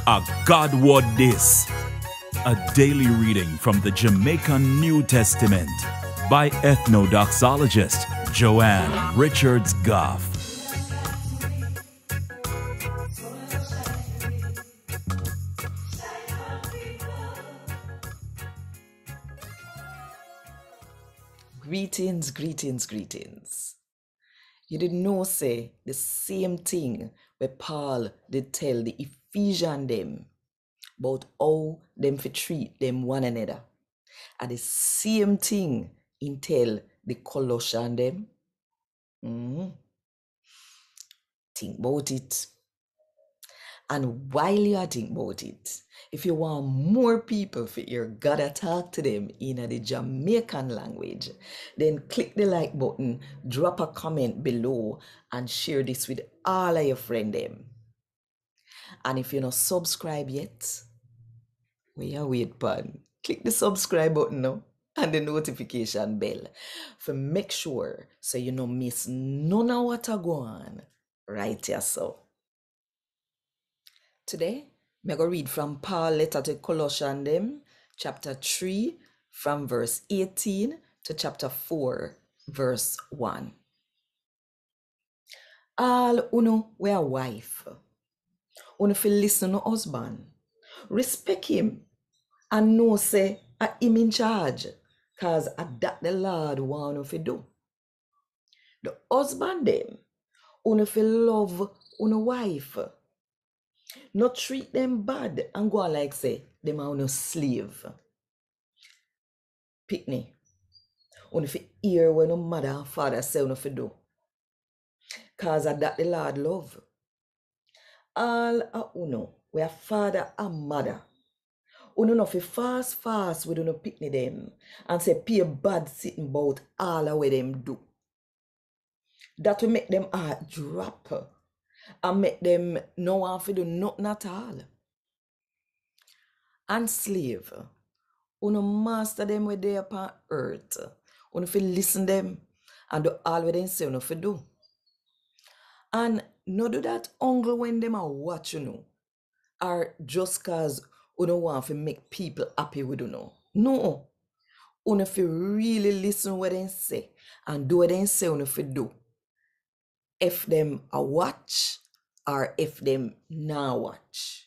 A God Word This, a daily reading from the Jamaican New Testament by Ethnodoxologist Joanne Richards Goffe. Greetings, greetings, greetings. You did know say the same thing where Paul did tell the Ephesian them about how them fi treat them one another. And the same thing in tell the Colossian them. Think about it. And while you are thinking about it, if you want more people for hear God talk to them in the Jamaican language, then click the like button, drop a comment below, and share this with all of your friends them. And if you're not subscribed yet, where you wait pan, click the subscribe button now and the notification bell for make sure so you don't miss none of what I go on right here so. Today, I'm going to read from Paul's letter to Colossians, them, chapter 3, from verse 18 to chapter 4, verse 1. All uno we a wife. Uno fi listen to husband. Respect him and know say a him in charge, cause a that the Lord want uno fi do. The husband them, uno fi love uno wife. Not treat them bad and go on like say them are no slave. Pickney. Only fi hear when no mother and father say uno fi do. Cause of that the Lord love. All a uno, we are father and mother. Uno no fi fast with uno pickney them and say pay bad sitting about all the way them do. That will make them heart drop and make them no want fi do nothing at all. And slave, uno master them where they upon earth. Uno fi listen them and do all what they say uno fi do. And no do that only when them a watch or just cause uno want to make people happy with uno. No. Uno fi really listen what they say and do what they say uno fi do. If them a watch or if them not watch.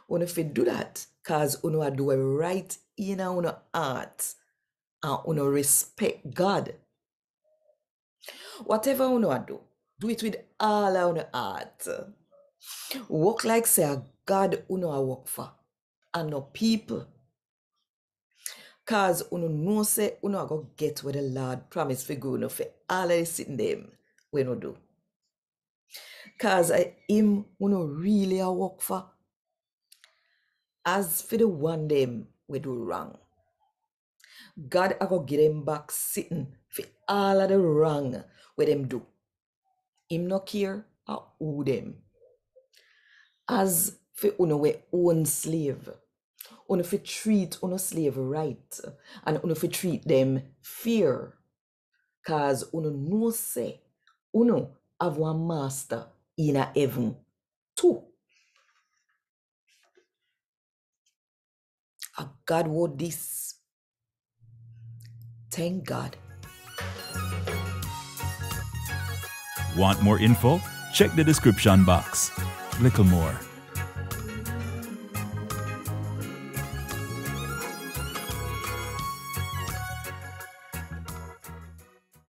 Uno fi do that cause uno a do it right in uno heart and uno respect God. Whatever uno a do it with all of uno heart. Work like say a God uno a work for and no people. Cause uno know say uno a go get what the Lord promised for go uno for all of sitting them we no do. Cause him uno really a work for. As for the one them we do wrong, God a go get them back sitting for all of the wrong we them do. Him no care who them. As for uno we own slave, uno fi treat uno slave right and uno fi treat them fair. Cause uno know say uno have one master in a heaven too. A God word this. Thank God. Want more info? Check the description box. Little more.